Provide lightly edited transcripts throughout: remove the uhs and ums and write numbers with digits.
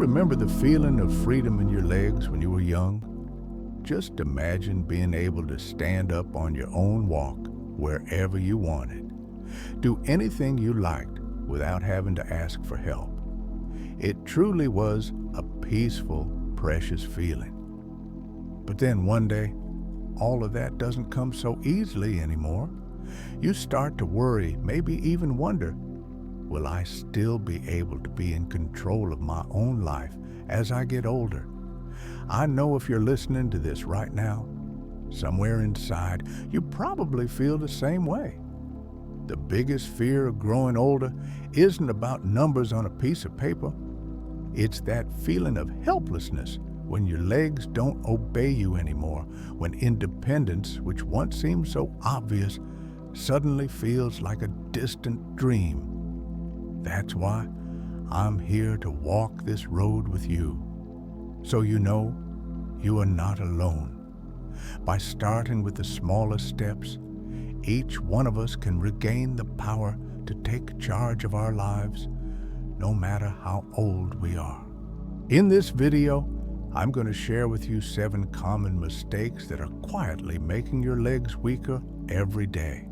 remember the feeling of freedom in your legs when you were young? Just imagine being able to stand up on your own walk wherever you wanted. Do anything you liked without having to ask for help. It truly was a peaceful, precious feeling. But then one day, all of that doesn't come so easily anymore. You start to worry, maybe even wonder, will I still be able to be in control of my own life as I get older? I know if you're listening to this right now, somewhere inside, you probably feel the same way. The biggest fear of growing older isn't about numbers on a piece of paper. It's that feeling of helplessness when your legs don't obey you anymore, when independence, which once seemed so obvious, suddenly feels like a distant dream. That's why I'm here to walk this road with you, so you know you are not alone. By starting with the smallest steps, each one of us can regain the power to take charge of our lives, no matter how old we are. In this video, I'm going to share with you 7 common mistakes that are quietly making your legs weaker every day.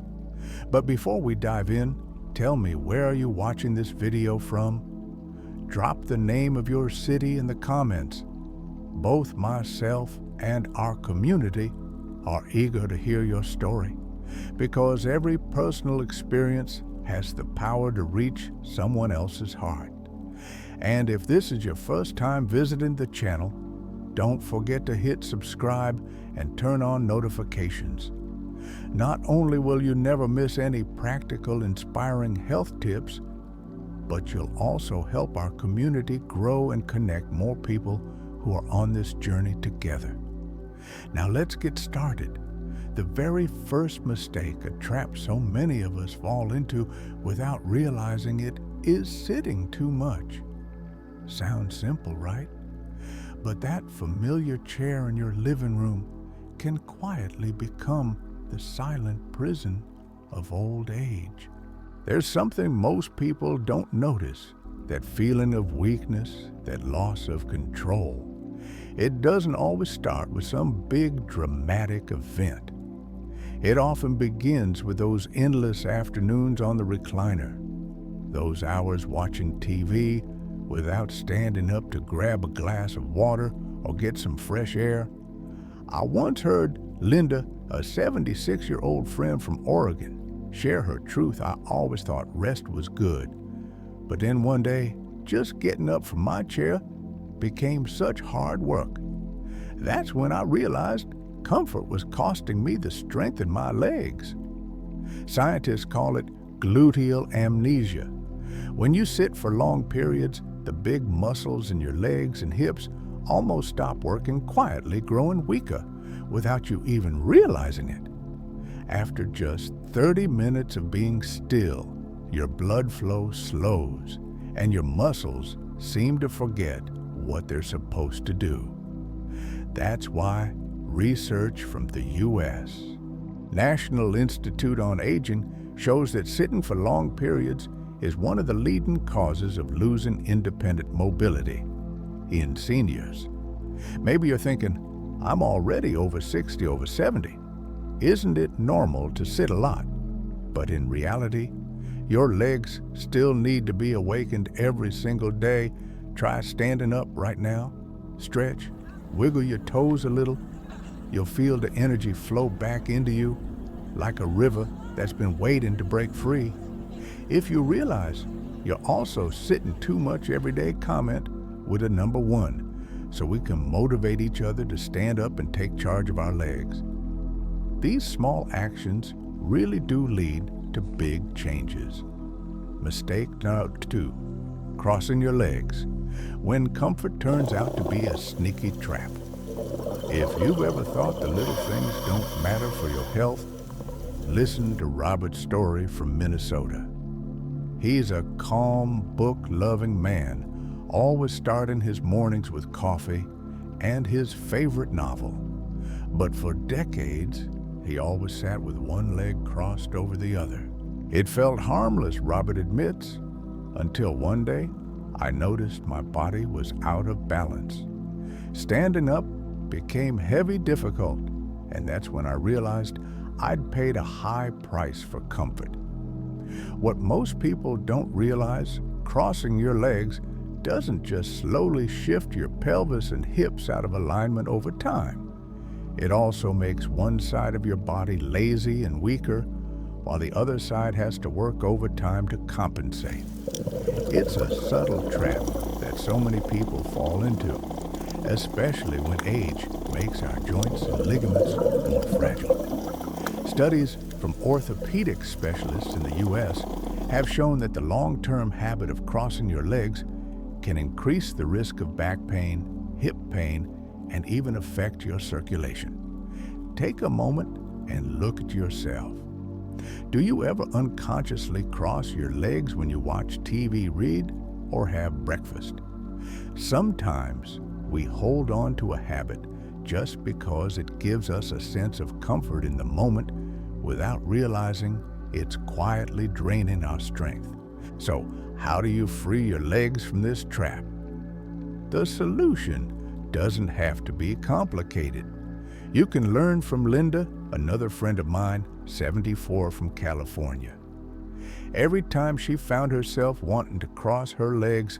But before we dive in, tell me, where are you watching this video from? Drop the name of your city in the comments. Both myself and our community are eager to hear your story, because every personal experience has the power to reach someone else's heart. And if this is your first time visiting the channel, don't forget to hit subscribe and turn on notifications. Not only will you never miss any practical, inspiring health tips, but you'll also help our community grow and connect more people who are on this journey together. Now let's get started. The very first mistake, a trap so many of us fall into without realizing it, is sitting too much. Sounds simple, right? But that familiar chair in your living room can quietly become the silent prison of old age. There's something most people don't notice, that feeling of weakness, that loss of control. It doesn't always start with some big dramatic event. It often begins with those endless afternoons on the recliner, those hours watching TV without standing up to grab a glass of water or get some fresh air. I once heard Linda, a 76-year-old friend from Oregon, share her truth. I always thought rest was good. But then one day, just getting up from my chair became such hard work. That's when I realized comfort was costing me the strength in my legs. Scientists call it gluteal amnesia. When you sit for long periods, the big muscles in your legs and hips almost stop working, quietly growing weaker without you even realizing it. After just 30 minutes of being still, your blood flow slows and your muscles seem to forget what they're supposed to do. That's why research from the U.S. National Institute on Aging shows that sitting for long periods is one of the leading causes of losing independent mobility in seniors. Maybe you're thinking, I'm already over 60, over 70. Isn't it normal to sit a lot? But in reality, your legs still need to be awakened every single day. Try standing up right now. Stretch, wiggle your toes a little. You'll feel the energy flow back into you like a river that's been waiting to break free. If you realize you're also sitting too much every day, comment with a number 1 so we can motivate each other to stand up and take charge of our legs. These small actions really do lead to big changes. Mistake number 2, crossing your legs when comfort turns out to be a sneaky trap. If you've ever thought the little things don't matter for your health, listen to Robert's story from Minnesota. He's a calm, book-loving man, always starting his mornings with coffee and his favorite novel. But for decades, he always sat with one leg crossed over the other. It felt harmless, Robert admits, until one day, I noticed my body was out of balance. Standing up became heavy difficult, and that's when I realized I'd paid a high price for comfort. What most people don't realize, crossing your legs doesn't just slowly shift your pelvis and hips out of alignment over time. It also makes one side of your body lazy and weaker, while the other side has to work overtime to compensate. It's a subtle trap that so many people fall into, especially when age makes our joints and ligaments more fragile. Studies from orthopedic specialists in the U.S. have shown that the long-term habit of crossing your legs can increase the risk of back pain, hip pain, and even affect your circulation. Take a moment and look at yourself. Do you ever unconsciously cross your legs when you watch TV, read, or have breakfast? Sometimes we hold on to a habit just because it gives us a sense of comfort in the moment without realizing it's quietly draining our strength. So, how do you free your legs from this trap? The solution doesn't have to be complicated. You can learn from Linda, another friend of mine, 74 from California. Every time she found herself wanting to cross her legs,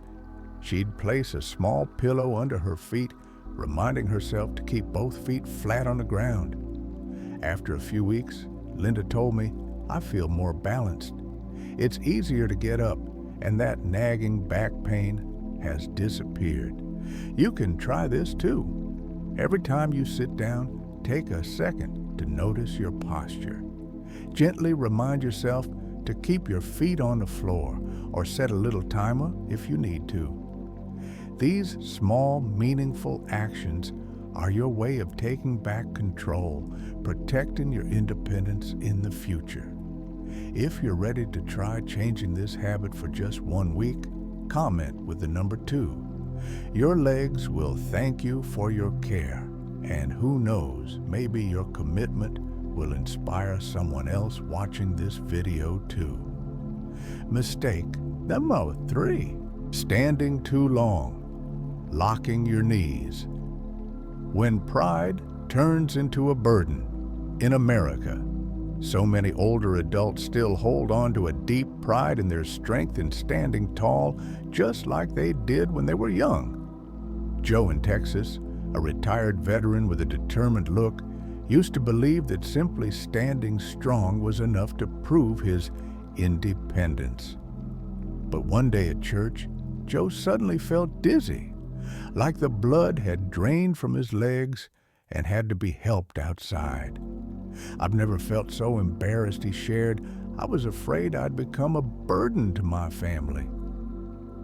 she'd place a small pillow under her feet, reminding herself to keep both feet flat on the ground. After a few weeks, Linda told me, "I feel more balanced. It's easier to get up, and that nagging back pain has disappeared." You can try this too. Every time you sit down, take a second to notice your posture. Gently remind yourself to keep your feet on the floor or set a little timer if you need to. These small, meaningful actions are your way of taking back control, protecting your independence in the future. If you're ready to try changing this habit for just 1 week, comment with the number 2. Your legs will thank you for your care, and who knows, maybe your commitment will inspire someone else watching this video too. Mistake number 3, standing too long, locking your knees. When pride turns into a burden, in America, so many older adults still hold on to a deep pride in their strength in standing tall, just like they did when they were young. Joe in Texas, a retired veteran with a determined look, used to believe that simply standing strong was enough to prove his independence. But one day at church, Joe suddenly felt dizzy, like the blood had drained from his legs and had to be helped outside. "I've never felt so embarrassed," he shared. "I was afraid I'd become a burden to my family."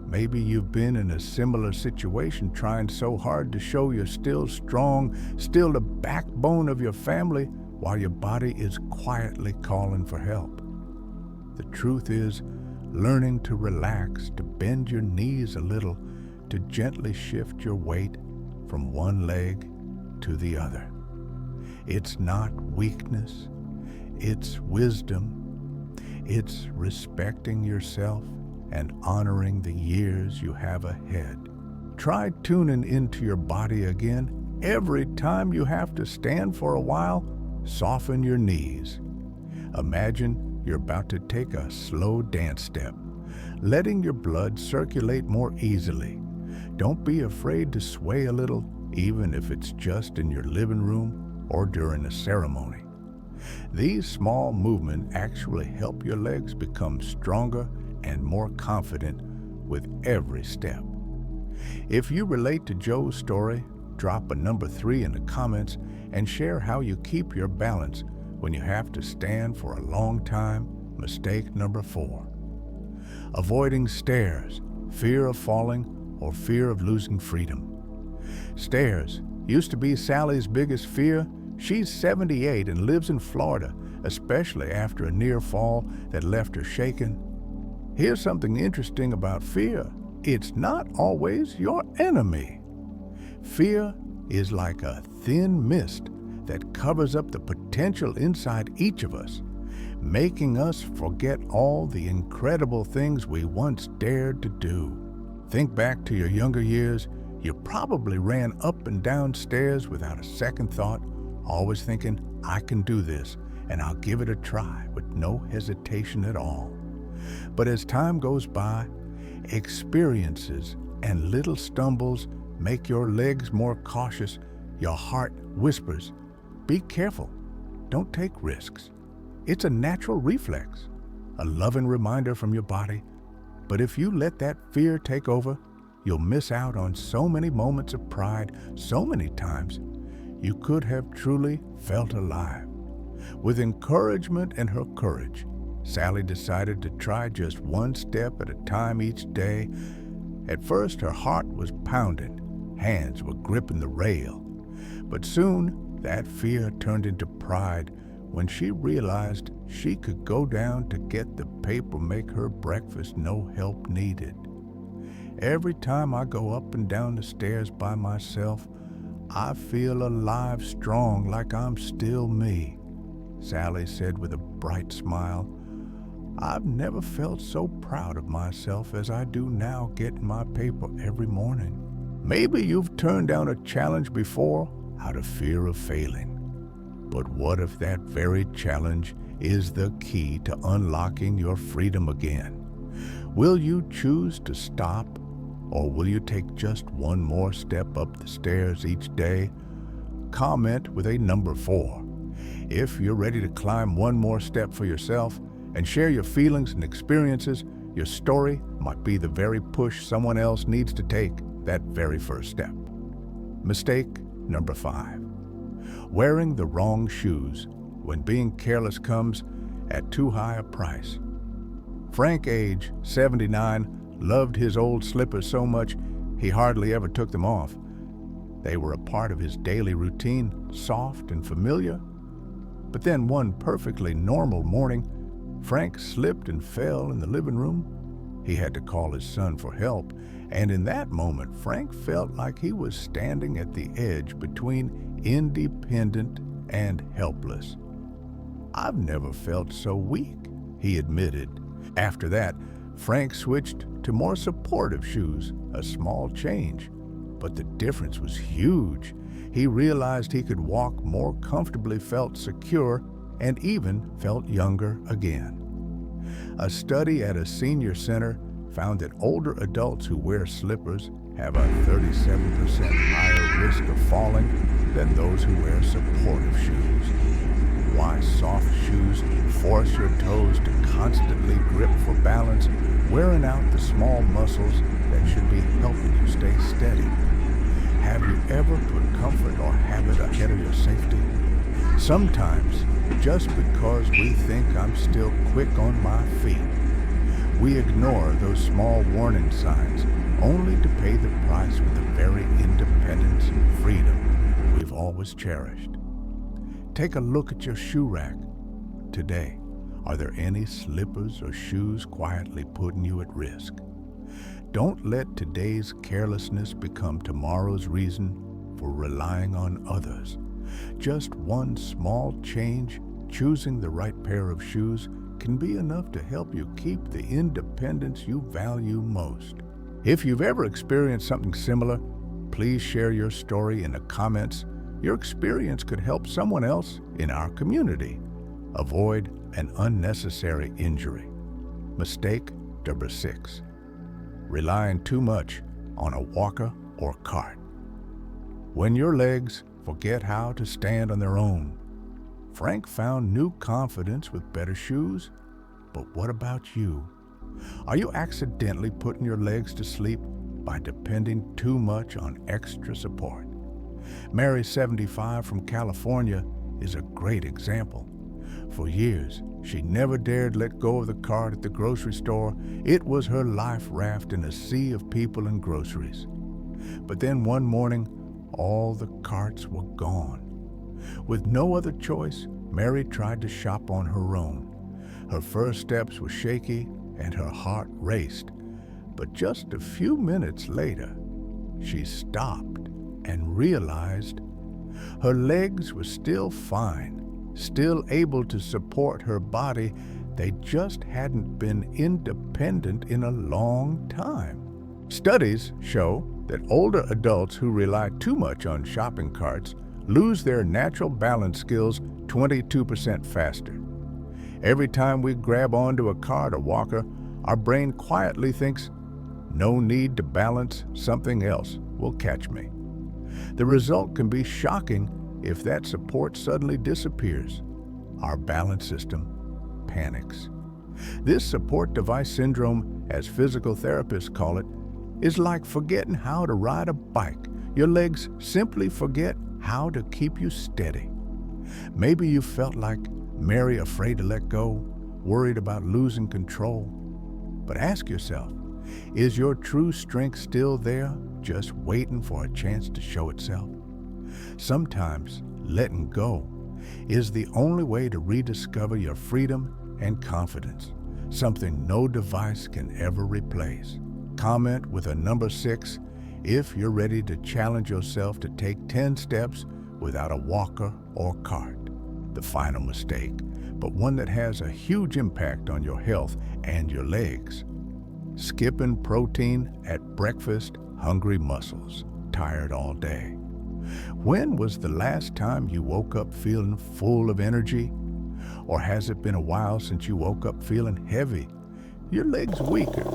Maybe you've been in a similar situation, trying so hard to show you're still strong, still the backbone of your family, while your body is quietly calling for help. The truth is, learning to relax, to bend your knees a little, to gently shift your weight from one leg to the other. It's not weakness, it's wisdom. It's respecting yourself and honoring the years you have ahead. Try tuning into your body again. Every time you have to stand for a while, soften your knees. Imagine you're about to take a slow dance step, letting your blood circulate more easily. Don't be afraid to sway a little, even if it's just in your living room or during a ceremony. These small movements actually help your legs become stronger and more confident with every step. If you relate to Joe's story, drop a number 3 in the comments and share how you keep your balance when you have to stand for a long time. Mistake number 4. Avoiding stairs, fear of falling, or fear of losing freedom. Stairs used to be Sally's biggest fear. She's 78 and lives in Florida, especially after a near fall that left her shaken. Here's something interesting about fear. It's not always your enemy. Fear is like a thin mist that covers up the potential inside each of us, making us forget all the incredible things we once dared to do. Think back to your younger years. You probably ran up and down stairs without a second thought, always thinking, I can do this, and I'll give it a try with no hesitation at all. But as time goes by, experiences and little stumbles make your legs more cautious. Your heart whispers, be careful, don't take risks. It's a natural reflex, a loving reminder from your body. But if you let that fear take over, you'll miss out on so many moments of pride, so many times you could have truly felt alive. With encouragement and her courage, Sally decided to try just one step at a time each day. At first, her heart was pounding, hands were gripping the rail. But soon, that fear turned into pride when she realized she could go down to get the paper, make her breakfast, no help needed. Every time I go up and down the stairs by myself, I feel alive, strong, like I'm still me, Sally said with a bright smile. I've never felt so proud of myself as I do now getting my paper every morning. Maybe you've turned down a challenge before out of fear of failing. But what if that very challenge is the key to unlocking your freedom again? Will you choose to stop, or will you take just one more step up the stairs each day? Comment with a number 4. If you're ready to climb one more step for yourself and share your feelings and experiences, your story might be the very push someone else needs to take that very first step. Mistake number 5. Wearing the wrong shoes when being careless comes at too high a price. Frank, age 79, loved his old slippers so much he hardly ever took them off. They were a part of his daily routine, soft and familiar. But then one perfectly normal morning, Frank slipped and fell in the living room. He had to call his son for help, and in that moment, Frank felt like he was standing at the edge between independent and helpless. I've never felt so weak, he admitted. After that, Frank switched to more supportive shoes, a small change. But the difference was huge. He realized he could walk more comfortably, felt secure, and even felt younger again. A study at a senior center found that older adults who wear slippers have a 37% higher risk of falling than those who wear supportive shoes. Why soft shoes force your toes to constantly grip for balance, wearing out the small muscles that should be helping you stay steady. Have you ever put comfort or habit ahead of your safety? Sometimes, just because we think I'm still quick on my feet, we ignore those small warning signs only to pay the price with the very independence and freedom we've always cherished. Take a look at your shoe rack today. Are there any slippers or shoes quietly putting you at risk? Don't let today's carelessness become tomorrow's reason for relying on others. Just one small change, choosing the right pair of shoes, can be enough to help you keep the independence you value most. If you've ever experienced something similar, please share your story in the comments. Your experience could help someone else in our community avoid an unnecessary injury. Mistake number 6. Relying too much on a walker or cart. When your legs forget how to stand on their own, Frank found new confidence with better shoes. But what about you? Are you accidentally putting your legs to sleep by depending too much on extra support? Mary, 75, from California, is a great example. For years, she never dared let go of the cart at the grocery store. It was her life raft in a sea of people and groceries. But then one morning, all the carts were gone. With no other choice, Mary tried to shop on her own. Her first steps were shaky and her heart raced. But just a few minutes later, she stopped and realized her legs were still fine, still able to support her body. They just hadn't been independent in a long time. Studies show that older adults who rely too much on shopping carts lose their natural balance skills 22% faster. Every time we grab onto a cart or walker, our brain quietly thinks, "No need to balance, something else will catch me." The result can be shocking if that support suddenly disappears. Our balance system panics. This support device syndrome, as physical therapists call it, is like forgetting how to ride a bike. Your legs simply forget how to keep you steady. Maybe you felt like Mary, afraid to let go, worried about losing control. But ask yourself, is your true strength still there, just waiting for a chance to show itself? Sometimes letting go is the only way to rediscover your freedom and confidence, something no device can ever replace. Comment with a number 6 if you're ready to challenge yourself to take 10 steps without a walker or cart. The final mistake, but one that has a huge impact on your health and your legs. Skipping protein at breakfast, hungry muscles, tired all day. When was the last time you woke up feeling full of energy? Or has it been a while since you woke up feeling heavy, your legs weaker,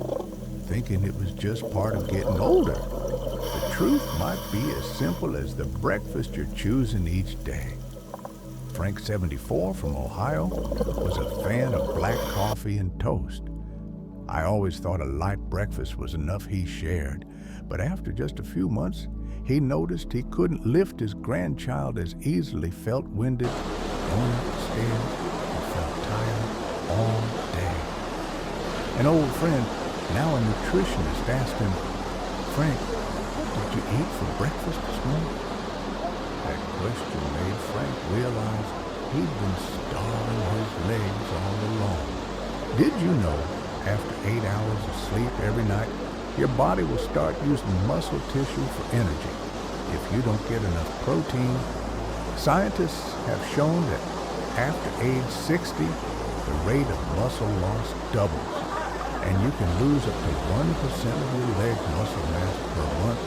thinking it was just part of getting older? The truth might be as simple as the breakfast you're choosing each day. Frank, 74, from Ohio, was a fan of black coffee and toast. I always thought a light breakfast was enough, he shared, but after just a few months, he noticed he couldn't lift his grandchild as easily, felt winded, going up the stairs, and felt tired all day. An old friend, now a nutritionist, asked him, "Frank, what did you eat for breakfast this morning?" That question made Frank realize he'd been starving his legs all along. Did you know, after 8 hours of sleep every night, your body will start using muscle tissue for energy if you don't get enough protein? Scientists have shown that after age 60, the rate of muscle loss doubles, and you can lose up to 1% of your leg muscle mass per month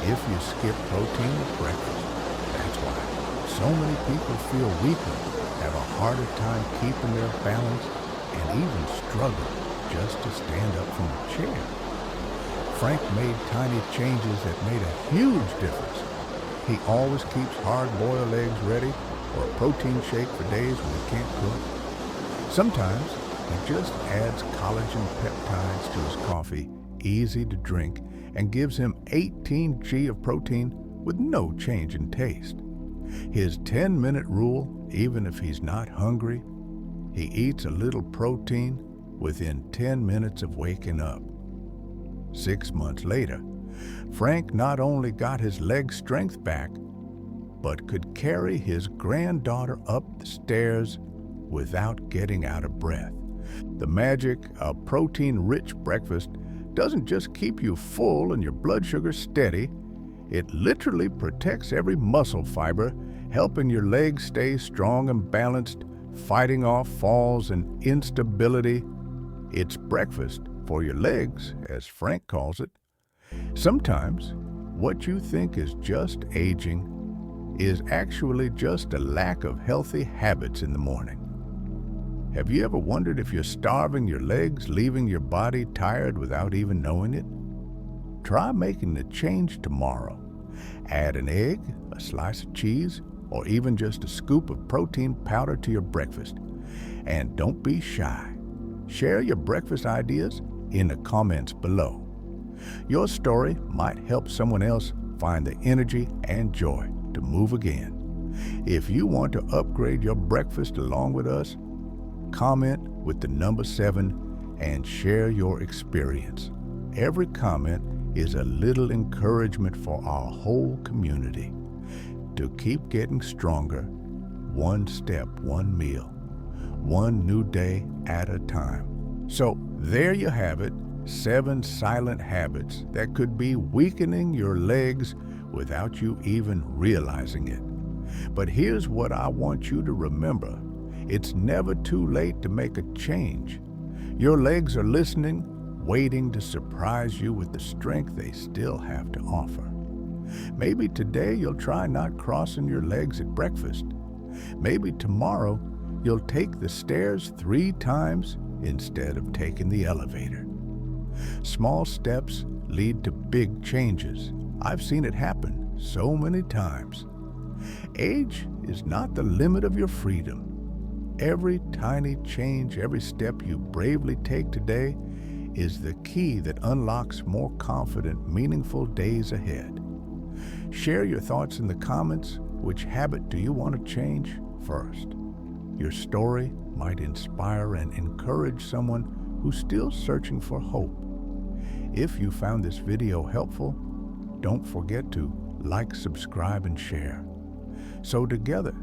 if you skip protein at breakfast. That's why so many people feel weaker, have a harder time keeping their balance, and even struggle just to stand up from a chair. Frank made tiny changes that made a huge difference. He always keeps hard-boiled eggs ready, or a protein shake for days when he can't cook. Sometimes he just adds collagen peptides to his coffee, easy to drink, and gives him 18 g of protein with no change in taste. His 10-minute rule, even if he's not hungry, he eats a little protein within 10 minutes of waking up. 6 months later, Frank not only got his leg strength back, but could carry his granddaughter up the stairs without getting out of breath. The magic of protein-rich breakfast doesn't just keep you full and your blood sugar steady, it literally protects every muscle fiber, helping your legs stay strong and balanced, fighting off falls and instability. It's breakfast for your legs, as Frank calls it. Sometimes, what you think is just aging is actually just a lack of healthy habits in the morning. Have you ever wondered if you're starving your legs, leaving your body tired without even knowing it? Try making the change tomorrow. Add an egg, a slice of cheese, or even just a scoop of protein powder to your breakfast. And don't be shy. Share your breakfast ideas in the comments below. Your story might help someone else find the energy and joy to move again. If you want to upgrade your breakfast along with us, comment with the number 7 and share your experience. Every comment is a little encouragement for our whole community to keep getting stronger, one step, one meal, one new day at a time. So there you have it, 7 silent habits that could be weakening your legs without you even realizing it. But here's what I want you to remember. It's never too late to make a change. Your legs are listening waiting to surprise you with the strength they still have to offer. Maybe today you'll try not crossing your legs at breakfast. Maybe tomorrow you'll take the stairs 3 times instead of taking the elevator. Small steps lead to big changes. I've seen it happen so many times. Age is not the limit of your freedom. Every tiny change, every step you bravely take today is the key that unlocks more confident, meaningful days ahead. Share your thoughts in the comments. Which habit do you want to change first? Your story might inspire and encourage someone who's still searching for hope. If you found this video helpful, don't forget to like, subscribe, and share. So together,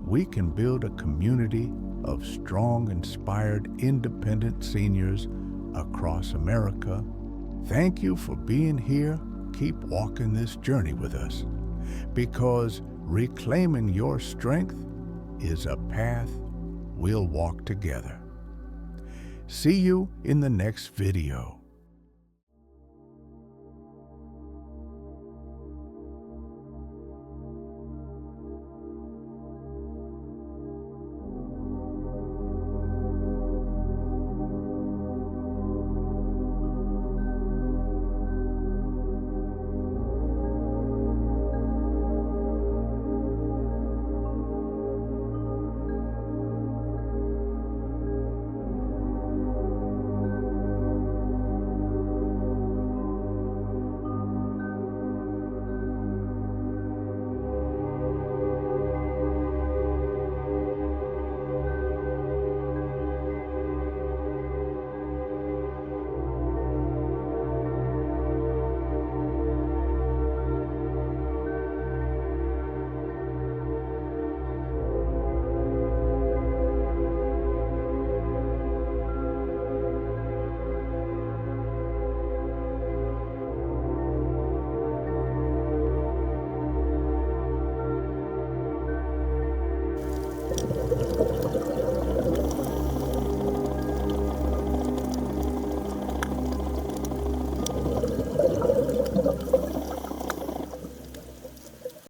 we can build a community of strong, inspired, independent seniors across America. Thank you for being here. Keep walking this journey with us, because reclaiming your strength is a path we'll walk together. See you in the next video.